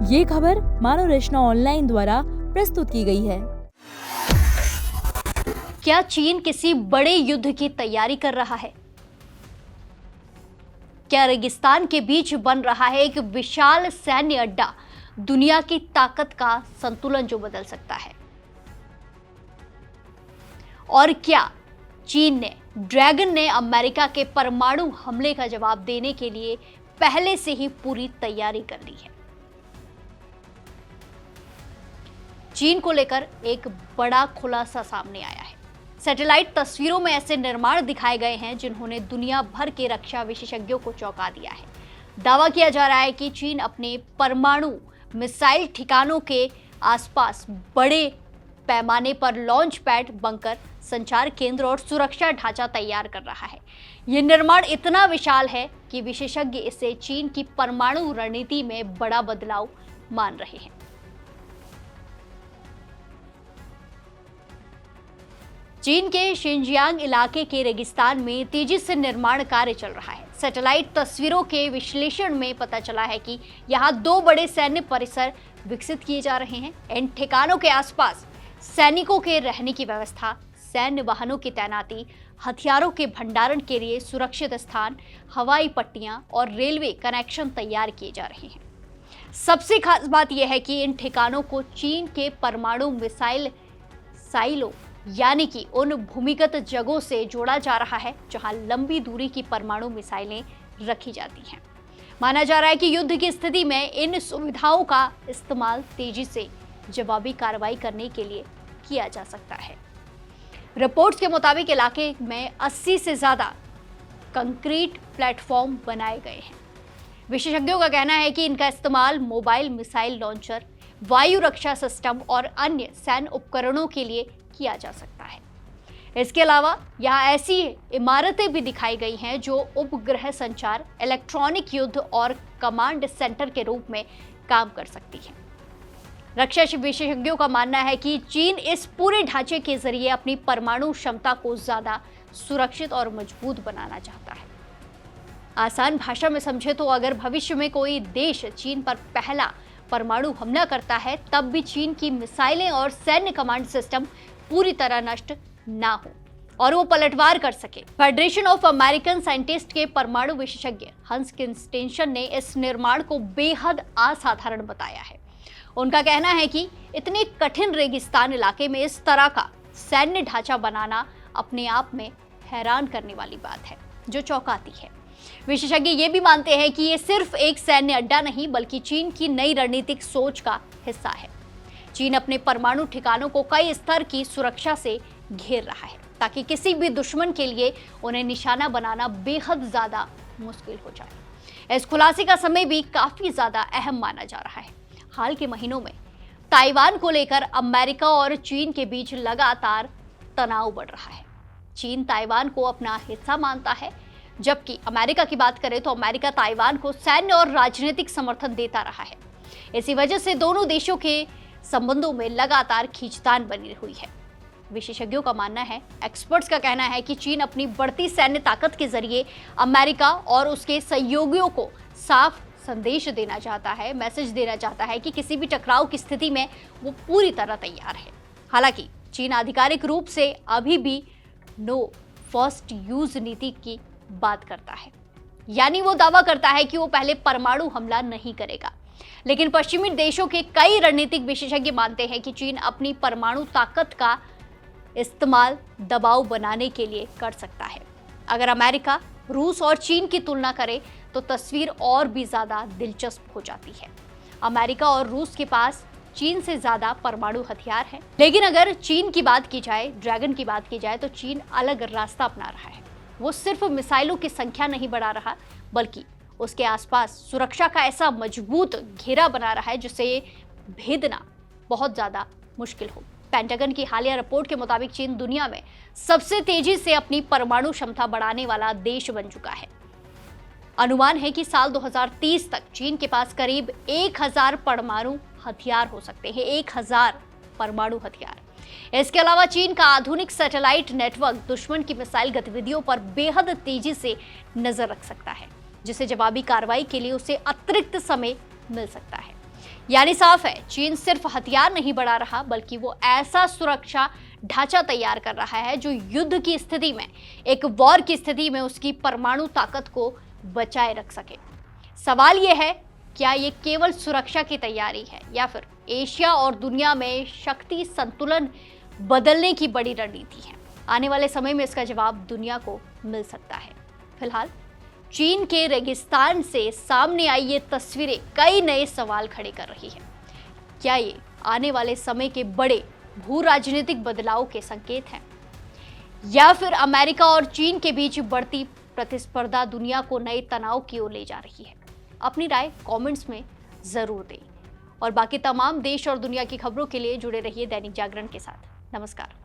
ये खबर मानव रचना ऑनलाइन द्वारा प्रस्तुत की गई है। क्या चीन किसी बड़े युद्ध की तैयारी कर रहा है? क्या रेगिस्तान के बीच बन रहा है एक विशाल सैन्य अड्डा दुनिया की ताकत का संतुलन जो बदल सकता है? और क्या चीन ने ड्रैगन ने अमेरिका के परमाणु हमले का जवाब देने के लिए पहले से ही पूरी तैयारी कर ली है? चीन को लेकर एक बड़ा खुलासा सामने आया है। सैटेलाइट तस्वीरों में ऐसे निर्माण दिखाए गए हैं जिन्होंने दुनिया भर के रक्षा विशेषज्ञों को चौंका दिया है। दावा किया जा रहा है कि चीन अपने परमाणु मिसाइल ठिकानों के आसपास बड़े पैमाने पर लॉन्च पैड, बंकर, संचार केंद्र और सुरक्षा ढांचा तैयार कर रहा है। यह निर्माण इतना विशाल है कि विशेषज्ञ इसे चीन की परमाणु रणनीति में बड़ा बदलाव मान रहे हैं। चीन के शिनजियांग इलाके के रेगिस्तान में तेजी से निर्माण कार्य चल रहा है। सैटेलाइट तस्वीरों के विश्लेषण में पता चला है कि यहाँ 2 बड़े सैन्य परिसर विकसित किए जा रहे हैं। इन ठिकानों के आसपास सैनिकों के रहने की व्यवस्था, सैन्य वाहनों की तैनाती, हथियारों के भंडारण के लिए सुरक्षित स्थान, हवाई पट्टियां और रेलवे कनेक्शन तैयार किए जा रहे हैं। सबसे खास बात यह है कि इन ठिकानों को चीन के परमाणु मिसाइल साइलो यानी कि उन भूमिगत जगहों से जोड़ा जा रहा है जहां लंबी दूरी की परमाणु मिसाइलें रखी जाती हैं। माना जा रहा है कि युद्ध की स्थिति में इन सुविधाओं का इस्तेमाल तेजी से जवाबी कार्रवाई करने के लिए किया जा सकता है। रिपोर्ट्स के मुताबिक इलाके में 80 से ज्यादा कंक्रीट प्लेटफॉर्म बनाए गए हैं। विशेषज्ञों का कहना है कि इनका इस्तेमाल मोबाइल मिसाइल लॉन्चर, वायु रक्षा सिस्टम और अन्य सैन्य उपकरणों के लिए किया जा सकता है। इसके अलावा यहाँ ऐसी इमारतें भी दिखाई गई हैं जो उपग्रह संचार, इलेक्ट्रॉनिक युद्ध और कमांड सेंटर के रूप में काम कर सकती हैं। रक्षा विशेषज्ञों का मानना है कि चीन इस पूरे ढांचे के जरिए अपनी परमाणु क्षमता को ज्यादा सुरक्षित और मजबूत बनाना चाहता है। आसान भाषा में समझे तो अगर भविष्य में कोई देश चीन पर पहला परमाणु हमला करता है, तब भी चीन की मिसाइलें और सैन्य कमांड सिस्टम पूरी तरह नष्ट ना हो और वो पलटवार कर सके। फेडरेशन ऑफ अमेरिकन साइंटिस्ट के परमाणु विशेषज्ञ हंस क्रिस्टेंसन ने इस निर्माण को बेहद असाधारण बताया है। उनका कहना है कि इतने कठिन रेगिस्तान इलाके में इस तरह का सैन्य ढांचा बनाना अपने आप में हैरान करने वाली बात है, जो चौंकाती है। विशेषज्ञ ये भी मानते हैं कि ये सिर्फ एक सैन्य अड्डा नहीं बल्कि चीन की नई रणनीतिक सोच का हिस्सा है। चीन अपने परमाणु ठिकानों को कई स्तर की सुरक्षा से घेर रहा है ताकि किसी भी दुश्मन के लिए उन्हें निशाना बनाना बेहद ज्यादा मुश्किल हो जाए। इस खुलासे का समय भी काफी ज्यादा अहम माना जा रहा है। हाल के महीनों में ताइवान को लेकर अमेरिका और चीन के बीच लगातार तनाव बढ़ रहा है। चीन ताइवान को अपना हिस्सा मानता है, जबकि अमेरिका की बात करें तो अमेरिका ताइवान को सैन्य और राजनीतिक समर्थन देता रहा है। इसी वजह से दोनों देशों के संबंधों में लगातार खींचतान बनी हुई है। विशेषज्ञों का मानना है, एक्सपर्ट्स का कहना है कि चीन अपनी बढ़ती सैन्य ताकत के जरिए अमेरिका और उसके सहयोगियों को साफ संदेश देना चाहता है, मैसेज देना चाहता है कि किसी भी टकराव की स्थिति में वो पूरी तरह तैयार है। हालांकि चीन आधिकारिक रूप से अभी भी नो फर्स्ट यूज नीति की बात करता है, यानी वो दावा करता है कि वो पहले परमाणु हमला नहीं करेगा। लेकिन पश्चिमी देशों के कई रणनीतिक विशेषज्ञ मानते हैं कि चीन अपनी परमाणु ताकत का इस्तेमाल दबाव बनाने के लिए कर सकता है। अगर अमेरिका, रूस और चीन की तुलना करें तो तस्वीर और भी ज्यादा दिलचस्प हो जाती है। अमेरिका और रूस के पास चीन से ज्यादा परमाणु हथियार हैं, लेकिन अगर चीन की बात की जाए, ड्रैगन की बात की जाए, तो चीन अलग रास्ता अपना रहा है। वो सिर्फ मिसाइलों की संख्या नहीं बढ़ा रहा, बल्कि उसके आसपास सुरक्षा का ऐसा मजबूत घेरा बना रहा है जिसे भेदना बहुत ज्यादा मुश्किल हो। पेंटागन की हालिया रिपोर्ट के मुताबिक चीन दुनिया में सबसे तेजी से अपनी परमाणु क्षमता बढ़ाने वाला देश बन चुका है। अनुमान है कि साल 2030 तक चीन के पास करीब 1000 परमाणु हथियार हो सकते हैं। 1000 परमाणु हथियार। इसके अलावा चीन का आधुनिक सैटेलाइट नेटवर्क दुश्मन की मिसाइल गतिविधियों पर बेहद तेजी से नजर रख सकता है, जिसे जवाबी कार्रवाई के लिए उसे अतिरिक्त समय मिल सकता है। यानी साफ है, चीन सिर्फ हथियार नहीं बढ़ा रहा बल्कि वो ऐसा सुरक्षा ढांचा तैयार कर रहा है जो युद्ध की स्थिति में, एक वॉर की स्थिति में उसकी परमाणु ताकत को बचाए रख सके। सवाल यह है, क्या ये केवल सुरक्षा की तैयारी है या फिर एशिया और दुनिया में शक्ति संतुलन बदलने की बड़ी रणनीति है? आने वाले समय में इसका जवाब दुनिया को मिल सकता है। फिलहाल चीन के रेगिस्तान से सामने आई ये तस्वीरें कई नए सवाल खड़े कर रही है। क्या ये आने वाले समय के बड़े भू राजनीतिक बदलाव के संकेत हैं या फिर अमेरिका और चीन के बीच बढ़ती प्रतिस्पर्धा दुनिया को नए तनाव की ओर ले जा रही है? अपनी राय कमेंट्स में जरूर दें और बाकी तमाम देश और दुनिया की खबरों के लिए जुड़े रहिए दैनिक जागरण के साथ। नमस्कार।